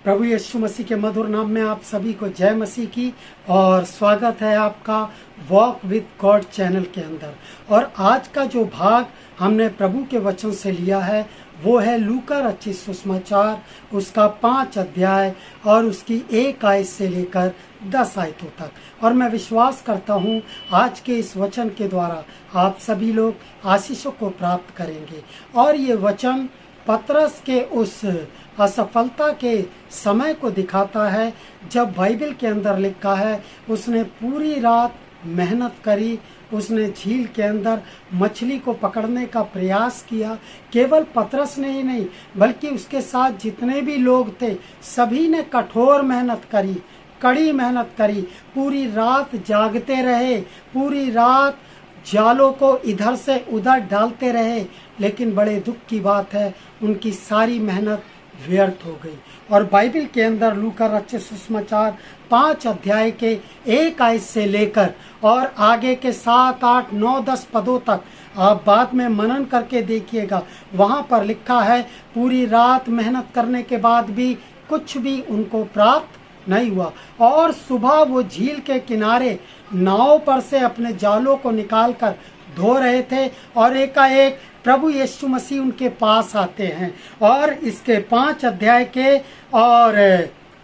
प्रभु यीशु मसीह के मधुर नाम में आप सभी को जय मसीह की और स्वागत है आपका वॉक विद गॉड चैनल के अंदर। और आज का जो भाग हमने प्रभु के वचन से लिया है वो है लूका रचित सुसमाचार, उसका 5 अध्याय और उसकी 1 आयत से लेकर 10 आयतों तक। और मैं विश्वास करता हूँ आज के इस वचन के द्वारा आप सभी लोग आशीषों को प्राप्त करेंगे। और ये वचन पतरस के उस असफलता के समय को दिखाता है जब बाइबल के अंदर लिखा है उसने पूरी रात मेहनत करी, उसने झील के अंदर मछली को पकड़ने का प्रयास किया। केवल पतरस ने ही नहीं बल्कि उसके साथ जितने भी लोग थे सभी ने कठोर मेहनत करी, कड़ी मेहनत करी, पूरी रात जागते रहे, पूरी रात जालों को इधर से उधर डालते रहे। लेकिन बड़े दुख की बात है उनकी सारी मेहनत व्यर्थ हो गई। और बाइबल के अंदर लूका रचित सुसमाचार 5 अध्याय के 1 आयत से लेकर और आगे के 7, 8, 9, 10 पदों तक आप बाद में मनन करके देखिएगा। वहाँ पर लिखा है पूरी रात मेहनत करने के बाद भी कुछ भी उनको प्राप्त नहीं हुआ। और सुबह वो झील के किनारे नाव पर से अपने जालों को निकालकर धो रहे थे और एकाएक प्रभु यीशु मसीह उनके पास आते हैं। और इसके 5 अध्याय के और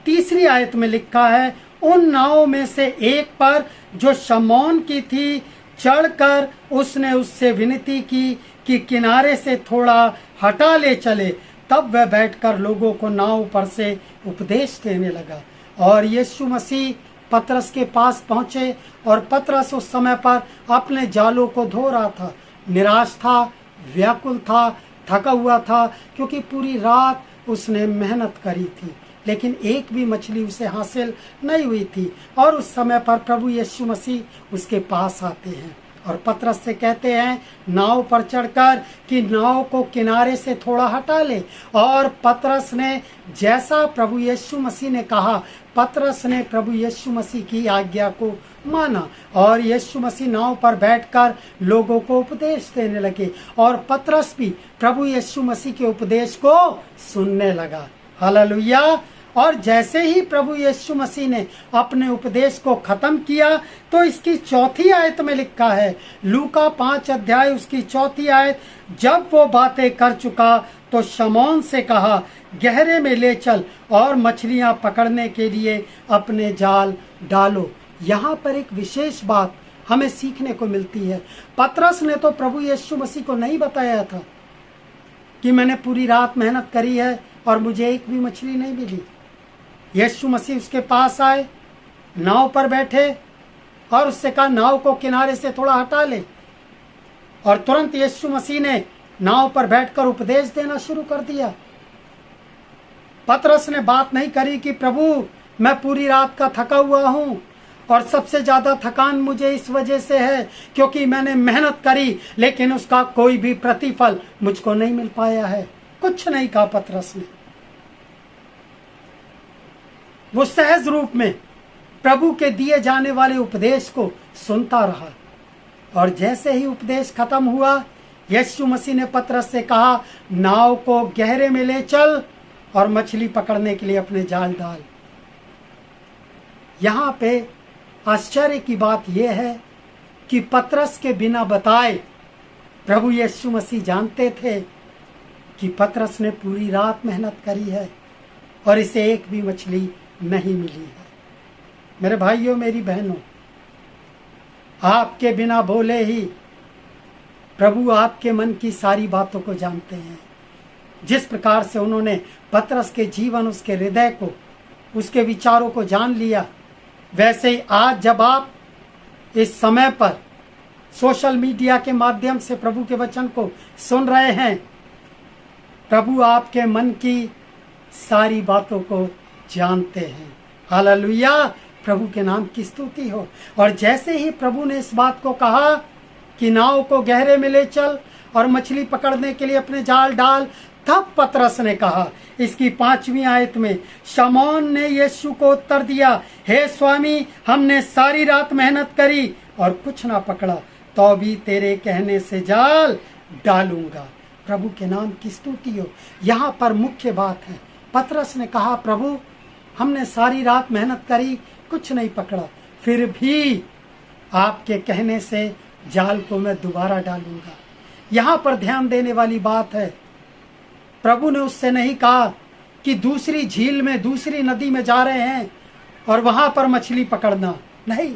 3 आयत में लिखा है उन नावों में से एक पर जो शमौन की थी चढ़कर उसने उससे विनती की कि किनारे से थोड़ा हटा ले चले। तब वह बैठकर लोगों को नाव पर से उपदेश देने लगा। और यीशु मसीह पतरस के पास पहुंचे और पतरस उस समय पर अपने जालों को धो रहा था, निराश था, व्याकुल था, थका हुआ था, क्योंकि पूरी रात उसने मेहनत करी थी लेकिन एक भी मछली उसे हासिल नहीं हुई थी। और उस समय पर प्रभु यीशु मसीह उसके पास आते हैं और पतरस से कहते हैं नाव पर चढ़कर कि नाव को किनारे से थोड़ा हटा ले। और पतरस ने जैसा प्रभु यीशु मसीह ने कहा, पतरस ने प्रभु यीशु मसीह की आज्ञा को माना और यीशु मसीह नाव पर बैठकर लोगों को उपदेश देने लगे। और पतरस भी प्रभु यीशु मसीह के उपदेश को सुनने लगा। हालेलुया। और जैसे ही प्रभु यीशु मसीह ने अपने उपदेश को खत्म किया तो इसकी 4 आयत में लिखा है, लूका 5 अध्याय उसकी 4 आयत, जब वो बातें कर चुका तो शमौन से कहा गहरे में ले चल और मछलियां पकड़ने के लिए अपने जाल डालो। यहाँ पर एक विशेष बात हमें सीखने को मिलती है। पतरस ने तो प्रभु यीशु मसीह को नहीं बताया था कि मैंने पूरी रात मेहनत करी है और मुझे एक भी मछली नहीं मिली। यीशु मसीह उसके पास आए, नाव पर बैठे और उससे कहा नाव को किनारे से थोड़ा हटा ले। और तुरंत यीशु मसीह ने नाव पर बैठकर उपदेश देना शुरू कर दिया। पतरस ने बात नहीं करी कि प्रभु मैं पूरी रात का थका हुआ हूँ और सबसे ज्यादा थकान मुझे इस वजह से है क्योंकि मैंने मेहनत करी लेकिन उसका कोई भी प्रतिफल मुझको नहीं मिल पाया है। कुछ नहीं कहा पतरस ने। वो सहज रूप में प्रभु के दिए जाने वाले उपदेश को सुनता रहा। और जैसे ही उपदेश खत्म हुआ यीशु मसीह ने पतरस से कहा नाव को गहरे में ले चल और मछली पकड़ने के लिए अपने जाल डाल। यहाँ पे आश्चर्य की बात यह है कि पतरस के बिना बताए प्रभु यीशु मसीह जानते थे कि पतरस ने पूरी रात मेहनत करी है और इसे एक भी मछली नहीं मिली है। मेरे भाइयों मेरी बहनों, आपके बिना बोले ही प्रभु आपके मन की सारी बातों को जानते हैं। जिस प्रकार से उन्होंने पतरस के जीवन, उसके हृदय को, उसके विचारों को जान लिया, वैसे ही आज जब आप इस समय पर सोशल मीडिया के माध्यम से प्रभु के वचन को सुन रहे हैं, प्रभु आपके मन की सारी बातों को जानते हैं। हालेलुया। प्रभु के नाम की स्तुति हो। और जैसे ही प्रभु ने इस बात को कहा कि नाव को गहरे में ले चल और मछली पकड़ने के लिए अपने जाल डाल, तब पतरस ने कहा इसकी 5वीं आयत में, शमौन ने यीशु को उत्तर दिया, हे स्वामी हमने सारी रात मेहनत करी और कुछ ना पकड़ा, तो भी तेरे कहने से जाल डालूंगा। प्रभु के नाम की स्तुति हो। यहाँ पर मुख्य बात है पतरस ने कहा, प्रभु हमने सारी रात मेहनत करी, कुछ नहीं पकड़ा, फिर भी आपके कहने से जाल को मैं दोबारा डालूंगा। यहाँ पर ध्यान देने वाली बात है, प्रभु ने उससे नहीं कहा कि दूसरी झील में, दूसरी नदी में जा रहे हैं और वहां पर मछली पकड़ना, नहीं।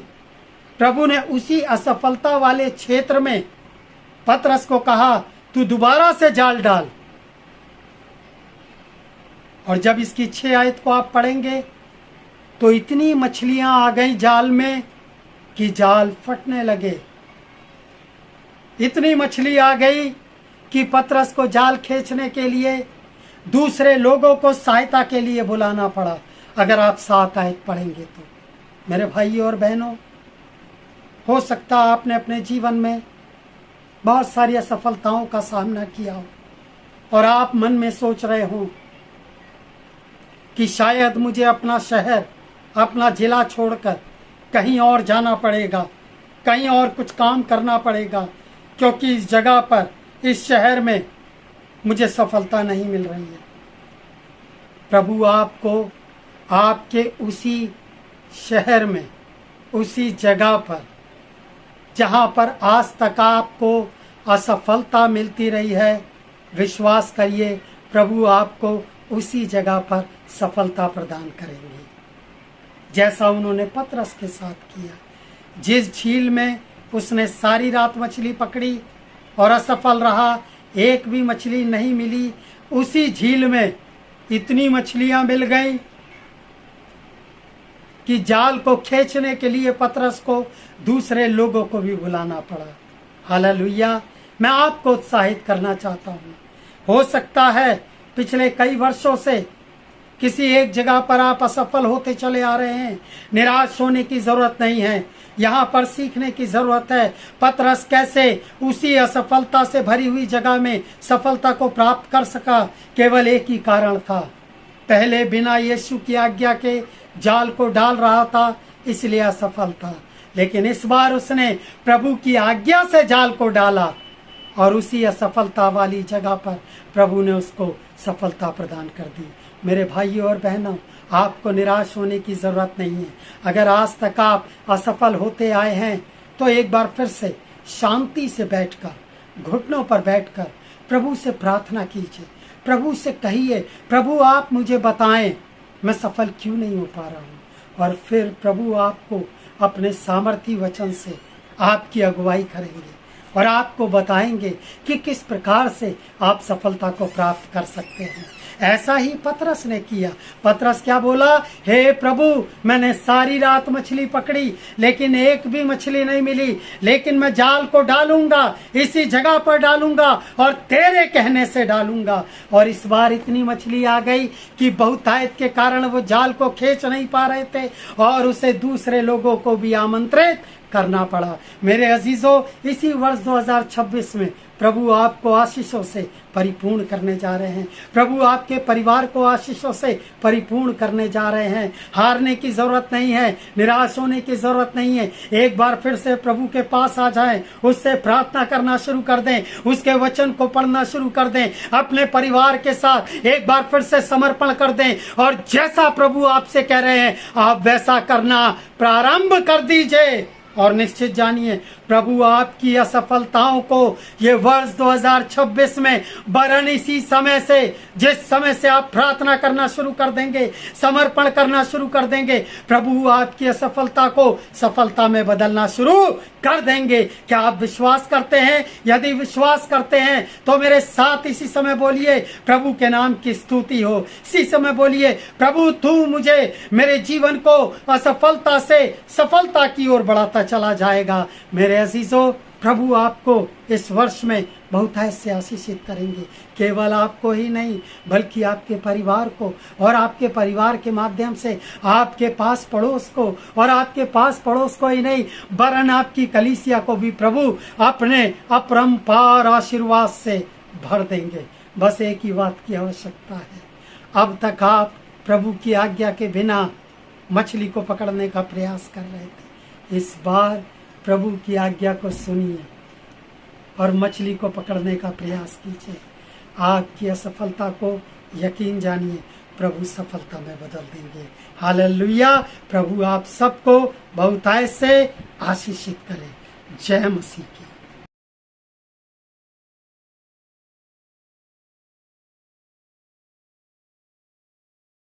प्रभु ने उसी असफलता वाले क्षेत्र में पतरस को कहा, तू दोबारा से जाल डाल। और जब इसकी 6 आयत को आप पढ़ेंगे तो इतनी मछलियां आ गई जाल में कि जाल फटने लगे। इतनी मछली आ गई कि पतरस को जाल खींचने के लिए दूसरे लोगों को सहायता के लिए बुलाना पड़ा। अगर आप 7 आयत पढ़ेंगे तो मेरे भाइयों और बहनों, हो सकता आपने अपने जीवन में बहुत सारी असफलताओं का सामना किया हो और आप मन में सोच रहे हो कि शायद मुझे अपना शहर, अपना जिला छोड़कर कहीं और जाना पड़ेगा, कहीं और कुछ काम करना पड़ेगा, क्योंकि इस जगह पर, इस शहर में मुझे सफलता नहीं मिल रही है। प्रभु आपको आपके उसी शहर में, उसी जगह पर जहां पर आज तक आपको असफलता मिलती रही है, विश्वास करिए प्रभु आपको उसी जगह पर सफलता प्रदान करेंगे, जैसा उन्होंने पतरस के साथ किया। जिस झील में उसने सारी रात मछली पकड़ी और असफल रहा, एक भी मछली नहीं मिली, उसी झील में इतनी मछलियां मिल गईं कि जाल को खींचने के लिए पतरस को दूसरे लोगों को भी बुलाना पड़ा। हालेलुया। मैं आपको उत्साहित करना चाहता हूँ। हो सकता है पिछले कई वर्षों से किसी एक जगह पर आप असफल होते चले आ रहे हैं। निराश होने की जरूरत नहीं है, यहाँ पर सीखने की जरूरत है। पतरस कैसे उसी असफलता से भरी हुई जगह में सफलता को प्राप्त कर सका, केवल एक ही कारण था, पहले बिना यीशु की आज्ञा के जाल को डाल रहा था, इसलिए असफल था। लेकिन इस बार उसने प्रभु की आज्ञा से जाल को डाला और उसी असफलता वाली जगह पर प्रभु ने उसको सफलता प्रदान कर दी। मेरे भाइयों और बहनों, आपको निराश होने की जरूरत नहीं है। अगर आज तक आप असफल होते आए हैं तो एक बार फिर से शांति से बैठकर, घुटनों पर बैठकर प्रभु से प्रार्थना कीजिए। प्रभु से कहिए, प्रभु आप मुझे बताएं मैं सफल क्यों नहीं हो पा रहा हूँ। और फिर प्रभु आपको अपने सामर्थी वचन से आपकी अगुवाई करेंगे और आपको बताएंगे कि किस प्रकार से आप सफलता को प्राप्त कर सकते हैं। ऐसा ही पतरस ने किया। पतरस क्या बोला, हे प्रभु मैंने सारी रात मछली पकड़ी लेकिन एक भी मछली नहीं मिली, लेकिन मैं जाल को डालूंगा, इसी जगह पर डालूंगा और तेरे कहने से डालूंगा। और इस बार इतनी मछली आ गई कि बहुतायत के कारण वो जाल को खींच नहीं पा रहे थे और उसे दूसरे लोगों को भी आमंत्रित करना पड़ा। मेरे अजीजों, इसी वर्ष 2026 में प्रभु आपको आशीषों से परिपूर्ण करने जा रहे हैं। प्रभु आपके परिवार को आशीषों से परिपूर्ण करने जा रहे हैं। हारने की जरूरत नहीं है, निराश होने की जरूरत नहीं है। एक बार फिर से प्रभु के पास आ जाएं, उससे प्रार्थना करना शुरू कर दें, उसके वचन को पढ़ना शुरू कर दें, अपने परिवार के साथ एक बार फिर से समर्पण कर दें और जैसा प्रभु आपसे कह रहे हैं आप वैसा करना प्रारंभ कर दीजिए। और निश्चित जानिए प्रभु आपकी असफलताओं को ये वर्ष 2026 में वरन इसी समय से, जिस समय से आप प्रार्थना करना शुरू कर देंगे, समर्पण करना शुरू कर देंगे, प्रभु आपकी असफलता को सफलता में बदलना शुरू कर देंगे। क्या आप विश्वास करते हैं? यदि विश्वास करते हैं तो मेरे साथ इसी समय बोलिए, प्रभु के नाम की स्तुति हो। इसी समय बोलिए, प्रभु तू मुझे, मेरे जीवन को असफलता से सफलता की ओर बढ़ाता चला जाएगा। मेरे अजीजों, प्रभु आपको इस वर्ष में बहुतायत से आशीषित करेंगे। केवल आपको ही नहीं बल्कि आपके परिवार को, और आपके परिवार के माध्यम से आपके पास पड़ोस को, और आपके पास पड़ोस को ही नहीं वरन आपकी कलीसिया को भी प्रभु अपने अपरंपार आशीर्वाद से भर देंगे। बस एक ही बात की आवश्यकता है। अब तक आप प्रभु की आज्ञा के बिना मछली को पकड़ने का प्रयास कर रहे थे, इस बार प्रभु की आज्ञा को सुनिए और मछली को पकड़ने का प्रयास कीजिए। आपकी असफलता को यकीन जानिए प्रभु सफलता में बदल देंगे। हालेलुया। प्रभु आप सबको बहुतायत से आशीषित करें। जय मसीह की।